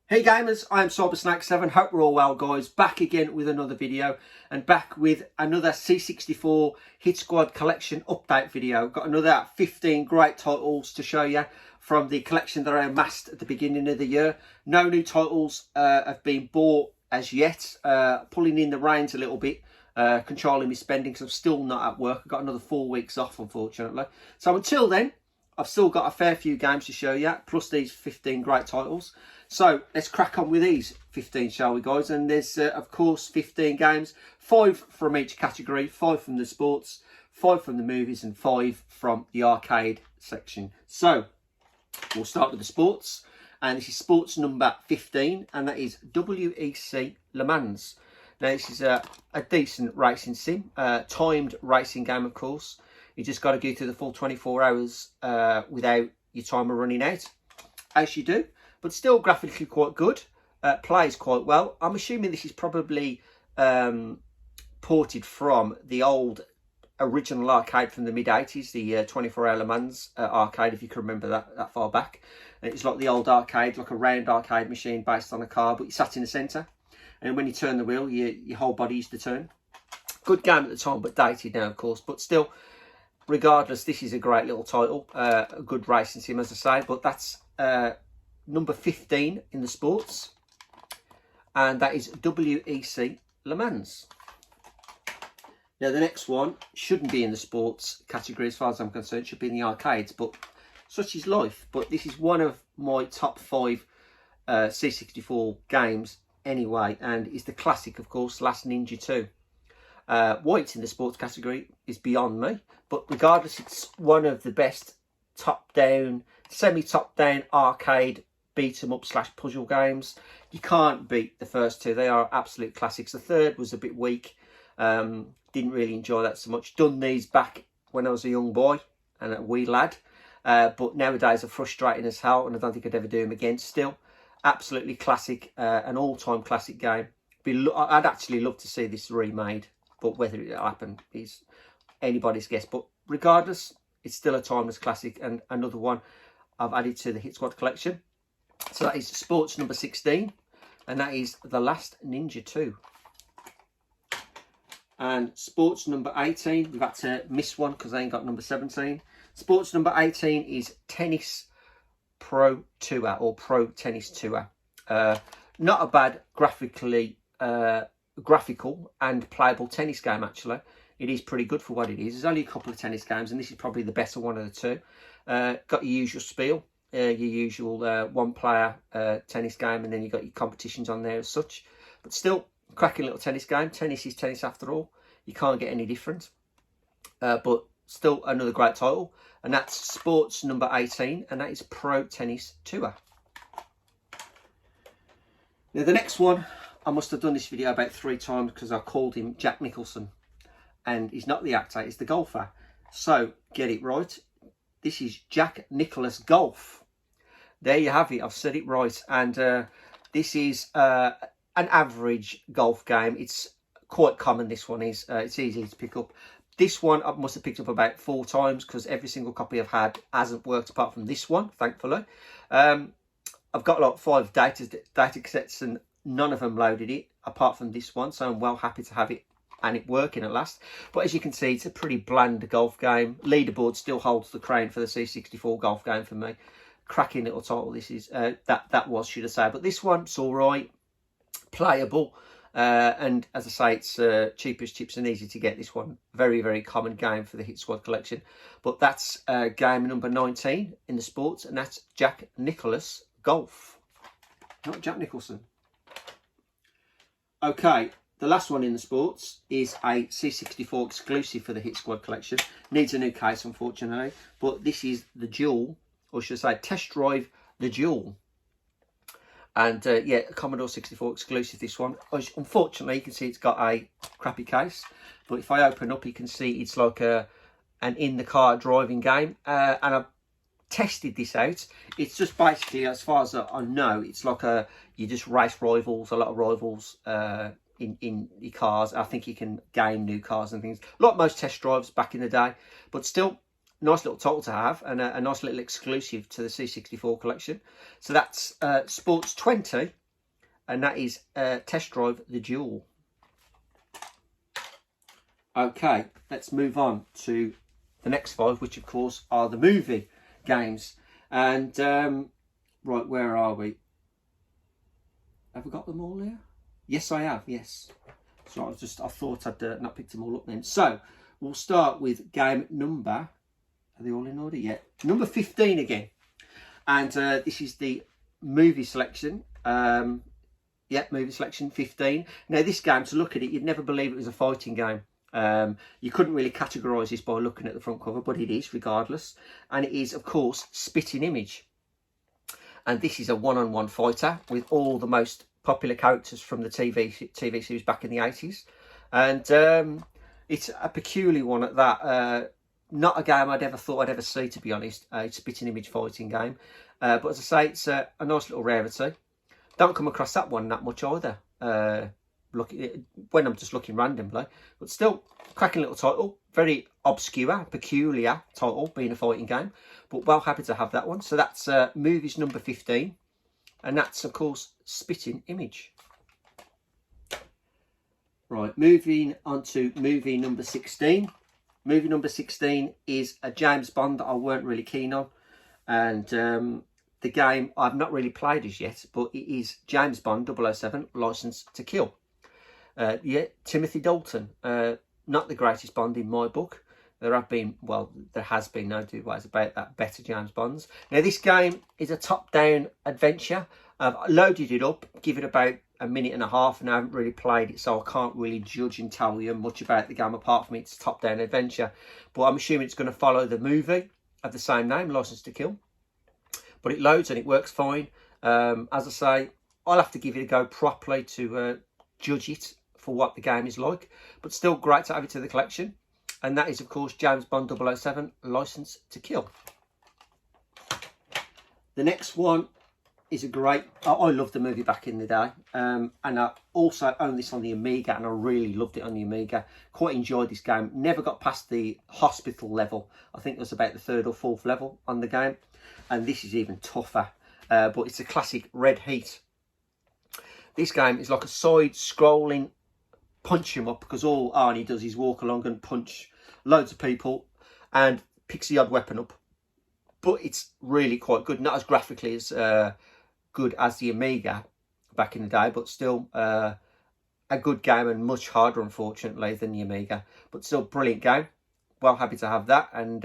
Hey gamers, I am Cybersnake7. Hope we're all well, guys. Back again with another video and back with another C64 Hit Squad Collection update video. Got another 15 great titles to show you from the collection that I amassed at the beginning of the year. No new titles have been bought as yet. Pulling in the reins a little bit, controlling my spending because I'm still not at work. I've got another 4 weeks off, unfortunately. So until then, I've still got a fair few games to show you, plus these 15 great titles. So let's crack on with these 15, shall we, guys? And there's, of course, 15 games, 5 from each category, 5 from the sports, 5 from the movies, and 5 from the arcade section. So we'll start with the sports, and this is sports number 15, and that is WEC Lemons. Now, this is a decent racing sim, timed racing game, of course. You just got to go through the full 24 hours without your timer running out, as you do. But still graphically quite good, plays quite well. I'm assuming this is probably ported from the old original arcade from the mid-80s, the 24 Hour Le Mans arcade, if you can remember that far back. And it's like the old arcade, like a round arcade machine based on a car, but you sat in the centre. And when you turn the wheel, your whole body used to turn. Good game at the time, but dated now, of course. But still, regardless, this is a great little title. A good racing sim, as I say. But that's number 15 in the sports, and that is WEC Lemons. Now the next one shouldn't be in the sports category as far as I'm concerned, it should be in the arcades, but such is life. But this is one of my top 5 C64 games anyway, and it's the classic, of course, Last Ninja 2. Why it's in the sports category is beyond me, but regardless, it's one of the best top-down, semi-top-down arcade beat 'em up / puzzle games. You can't beat the first 2. They are absolute classics. The third was a bit weak. Didn't really enjoy that so much. Done these back when I was a young boy and a wee lad, but nowadays are frustrating as hell, and I don't think I'd ever do them again. Still absolutely classic, an all-time classic game. I'd actually love to see this remade, but whether it'll happen is anybody's guess. But regardless, it's still a timeless classic, and another one I've added to the Hit Squad collection. So that is sports number 16, and that is The Last Ninja 2. And sports number 18, we've had to miss one because I ain't got number 17. Sports number 18 is Tennis Pro Tour, or Pro Tennis Tour. Not a bad graphical and playable tennis game, actually. It is pretty good for what it is. There's only a couple of tennis games, and this is probably the better one of the two. Got your usual spiel. Your usual one-player tennis game, and then you've got your competitions on there as such. But still, cracking little tennis game. Tennis is tennis after all. You can't get any different. But still another great title. And that's sports number 18, and that is Pro Tennis Tour. Now the next one, I must have done this video about 3 times because I called him Jack Nicholson. And he's not the actor, he's the golfer. So, get it right. This is Jack Nicklaus Golf. There you have it, I've said it right. And this is an average golf game. It's quite common, this one is. It's easy to pick up. This one I must have picked up about 4 times because every single copy I've had hasn't worked apart from this one, thankfully. I've got like 5 data cassettes and none of them loaded it apart from this one. So I'm well happy to have it and it working at last. But as you can see, it's a pretty bland golf game. Leaderboard still holds the crown for the C64 golf game for me. Cracking little title this is. That was, should I say. But this one's all right, playable, and as I say, it's cheap as chips and easy to get. This one, very, very common game for the Hit Squad collection. But that's game number 19 in the sports, and that's Jack Nicklaus Golf, not Jack Nicholson. Okay. The last one in the sports is a C64 exclusive for the Hit Squad collection. Needs a new case, unfortunately. But this is the Duel, or should I say Test Drive the Duel. And yeah, Commodore 64 exclusive, this one. Unfortunately, you can see it's got a crappy case. But if I open up, you can see it's like an in-the-car driving game. And I've tested this out. It's just basically, as far as I know, it's like you just race rivals, a lot of rivals, in your cars. I think you can gain new cars and things, like most test drives back in the day, but still nice little title to have, and a nice little exclusive to the C64 collection. So that's Sports 20, and that is Test Drive the Duel. Okay, let's move on to the next 5, which of course are the movie games. And right, where are we? Have we got them all here? Yes, I have. Yes. So I thought I'd not picked them all up then. So we'll start with game number. Are they all in order? Yeah. Number 15 again. And this is the movie selection. Yeah, movie selection 15. Now this game, to look at it, you'd never believe it was a fighting game. You couldn't really categorise this by looking at the front cover, but it is regardless. And it is, of course, Spitting Image. And this is a one-on-one fighter with all the most popular characters from the TV series back in the 80s. And it's a peculiar one at that. Not a game I'd ever thought I'd ever see, to be honest. It's a Spitting Image fighting game. But as I say, it's a nice little rarity. Don't come across that one that much either. When I'm just looking randomly, but still cracking little title, very obscure, peculiar title, being a fighting game, but well happy to have that one. So that's movies number 15, and that's of course Spitting Image. Right, moving on to movie number 16. Movie number 16 is a James Bond that I weren't really keen on, and the game I've not really played as yet, but it is James Bond 007 License to Kill. Yeah, Timothy Dalton, not the greatest Bond in my book. There has been no two ways about that, better James Bonds. Now this game is a top-down adventure. I've loaded it up, give it about a minute and a half, and I haven't really played it, so I can't really judge and tell you much about the game apart from it's a top-down adventure. But I'm assuming it's going to follow the movie of the same name, License to Kill. But it loads and it works fine. As I say, I'll have to give it a go properly to judge it for what the game is like, but still great to have it to the collection. And that is of course James Bond 007 License to Kill. The next one is a great, I loved the movie back in the day, and I also own this on the Amiga, and I really loved it on the Amiga. Quite enjoyed this game. Never got past the hospital level. I think it was about the 3rd or 4th level on the game, and this is even tougher, but it's a classic Red Heat. This game is like a side-scrolling punch him up, because all Arnie does is walk along and punch loads of people and picks the odd weapon up. But it's really quite good. Not as graphically as good as the Amiga back in the day, but still a good game, and much harder, unfortunately, than the Amiga. But still brilliant game. Well happy to have that, and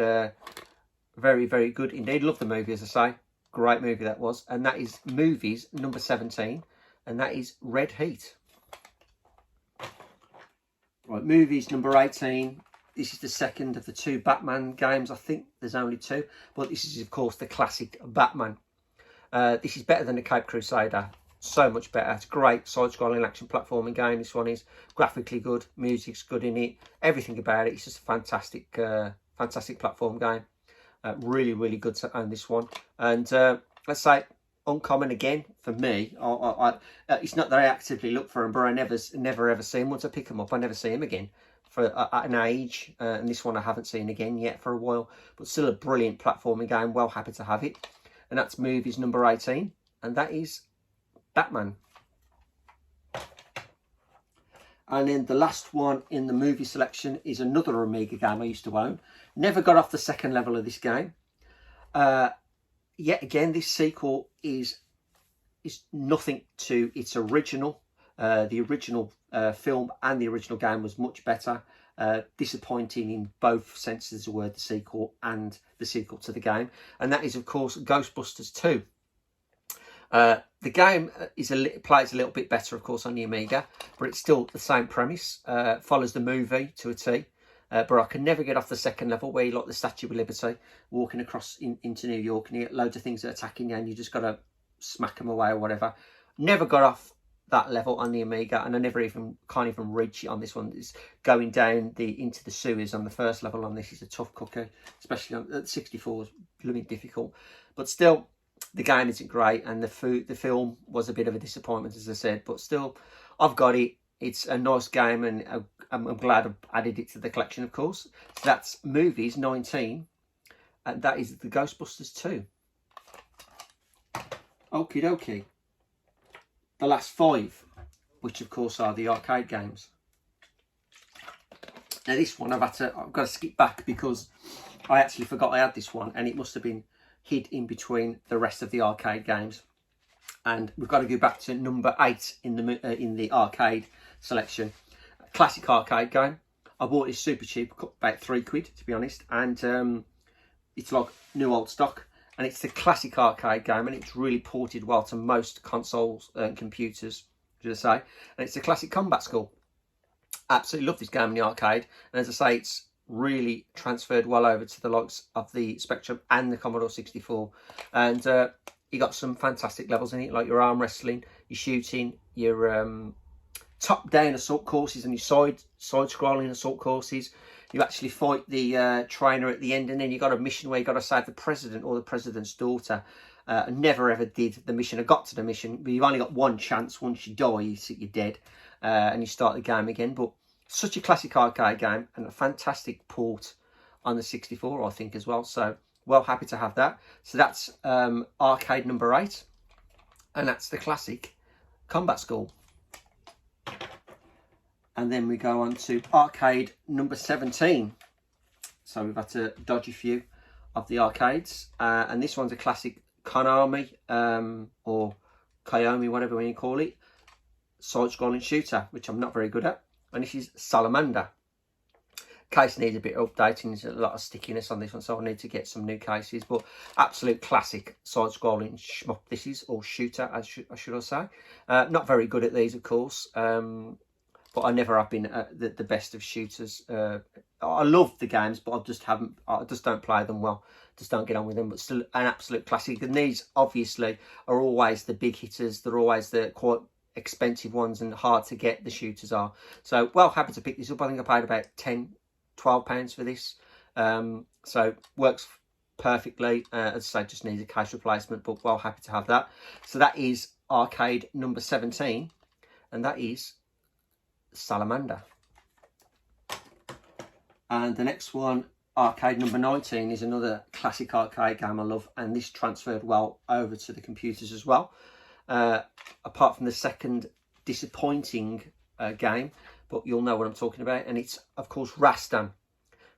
very, very good indeed. Love the movie, as I say. Great movie that was. And that is movies number 17, and that is Red Heat. Right, movies number 18. This is the second of the 2 Batman games. I think there's only 2, but this is of course the classic Batman. This is better than the Cape Crusader. So much better. It's a great side-scrolling action platforming game. This one is graphically good, music's good in it, everything about it. It's just a fantastic, fantastic platform game. Really, really good to own this one. And let's say uncommon again for me. It's not that I actively look for them, but I never ever see them. Once I pick them up, I never see them again for at an age. And this one I haven't seen again yet for a while, but still a brilliant platforming game. Well happy to have it. And that's movies number 18, and that is Batman. And then the last one in the movie selection is another Amiga game I used to own. Never got off the 2nd level of this game. Yet again, this sequel is nothing to its original. The original film and the original game was much better. Disappointing in both senses of the word, the sequel and the sequel to the game. And that is, of course, Ghostbusters 2. The game plays a little bit better, of course, on the Amiga, but it's still the same premise. Follows the movie to a T. But I can never get off the 2nd level, where you like the Statue of Liberty, walking across into New York, and you get loads of things that are attacking you, and you just got to smack them away or whatever. Never got off that level on the Amiga, and I can't even reach it on this one. It's going down into the sewers on the 1st level on this is a tough cookie, especially on the 64 is blooming difficult. But still, the game isn't great, and the film was a bit of a disappointment, as I said. But still, I've got it. It's a nice game, and I'm glad I've added it to the collection, of course. So that's movies 19, and that is the Ghostbusters 2. Okie dokie. The last 5, which of course are the arcade games. Now this one I've got to skip back because I actually forgot I had this one, and it must have been hid in between the rest of the arcade games. And we've got to go back to number 8 in the arcade selection. Classic arcade game. I bought this super cheap, about £3 to be honest, and it's like new old stock. And it's the classic arcade game, and it's really ported well to most consoles and computers, should I say. And it's the classic Combat School. Absolutely love this game in the arcade, and as I say, it's really transferred well over to the likes of the Spectrum and the Commodore 64. And you got some fantastic levels in it, like your arm wrestling, your shooting, your top-down assault courses, and your side-scrolling assault courses. You actually fight the trainer at the end, and then you got a mission where you got to save the president or the president's daughter. I never ever did the mission. I got to the mission, but you've only got one chance. Once you die, you're dead, and you start the game again. But such a classic arcade game, and a fantastic port on the 64, I think, as well. So, well, happy to have that. So that's arcade number 8, and that's the classic Combat School. And then we go on to arcade number 17. So we've had to dodge a few of the arcades. And this one's a classic Konami or Kiyomi, whatever you call it, side-scrolling shooter, which I'm not very good at. And this is Salamander. Case needs a bit of updating. There's a lot of stickiness on this one, so I need to get some new cases. But absolute classic side-scrolling shmup this is, or shooter, as should I say. Not very good at these, of course. But I never have been the best of shooters. I love the games, but I just don't play them well. Just don't get on with them. But still an absolute classic. And these obviously are always the big hitters. They're always the quite expensive ones and hard to get. The shooters are. So well, happy to pick this up. I think I paid about £12 for this. So works perfectly. As I say, just needs a case replacement, but well, happy to have that. So that is arcade number 17, and that is Salamander. And the next one, arcade number 19, is another classic arcade game I love, and this transferred well over to the computers as well. Apart from the second disappointing game, but you'll know what I'm talking about, and it's of course Rastan.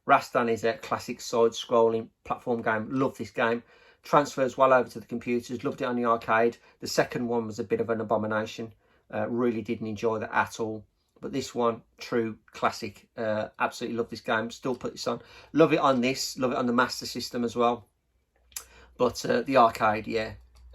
Rastan is a classic side-scrolling platform game. Love this game. Transfers well over to the computers. Loved it on the arcade. The second one was a bit of an abomination. Really didn't enjoy that at all. But this one, true classic. Absolutely love this game. Still put this on. Love it on this. Love it on the Master System as well. But the arcade, yeah.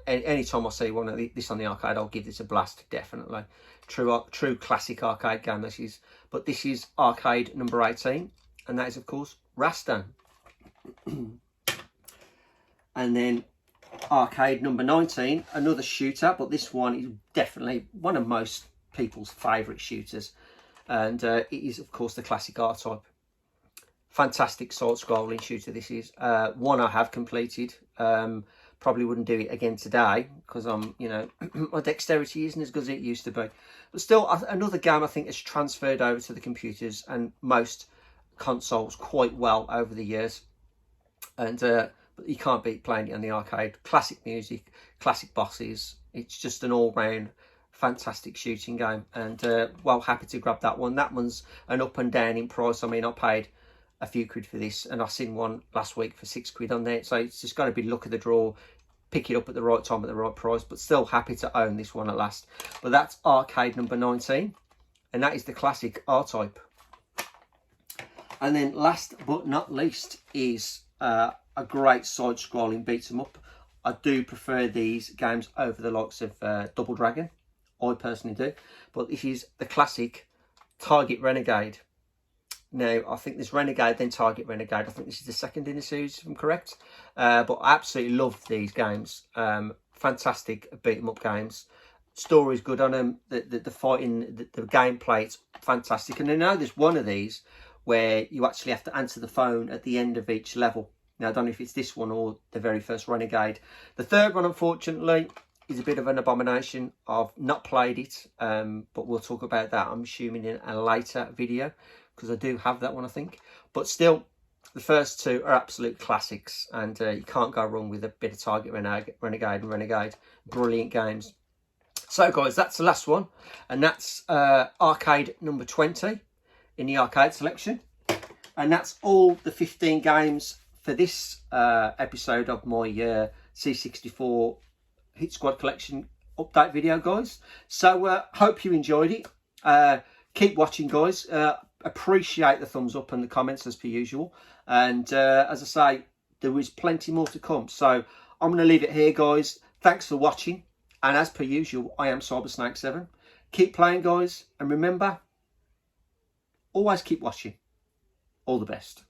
Anytime I see one of this on the arcade, I'll give this a blast, definitely. True classic arcade game this is. But this is arcade number 18. And that is, of course, Rastan. And then arcade number 19, another shooter. But this one is definitely one of most people's favourite shooters, and it is of course the classic R-Type. Fantastic side-scrolling shooter this is. One I have completed. Probably wouldn't do it again today because I'm, you know, my dexterity isn't as good as it used to be. But still, another game I think has transferred over to the computers and most consoles quite well over the years. And but you can't beat playing it on the arcade. Classic music, classic bosses. It's just an all-round fantastic shooting game, and well, happy to grab that one. That one's an up and down in price. I mean, I paid a few quid for this, and I seen one last week for £6 on there, so it's just got to be luck of the draw, pick it up at the right time at the right price. But still happy to own this one at last. But that's arcade number 19, and that is the classic R-Type. And then last but not least is a great side-scrolling beat 'em up. I do prefer these games over the likes of Double Dragon. I personally do. But this is the classic Target Renegade. Now, I think there's Renegade, then Target Renegade. I think this is the second in the series, if I'm correct. But I absolutely love these games. Fantastic beat 'em up games. Story's good on them. The fighting, the gameplay, it's fantastic. And I know there's one of these where you actually have to answer the phone at the end of each level. Now, I don't know if it's this one or the very first Renegade. The third one, unfortunately, is a bit of an abomination. I've not played it, but we'll talk about that, I'm assuming, in a later video, because I do have that one, I think. But still, The first two are absolute classics, and you can't go wrong with a bit of Target Renegade and Renegade. Brilliant games. So guys, that's the last one, and that's arcade number 20 in the arcade selection. And that's all the 15 games for this episode of my C64 Hit Squad Collection update video, guys. So hope you enjoyed it. Keep watching, guys. Appreciate the thumbs up and the comments as per usual. And as I say, there is plenty more to come. So I'm going to leave it here, guys. Thanks for watching. And as per usual, I am CyberSnake7. Keep playing, guys. And remember, always keep watching. All the best.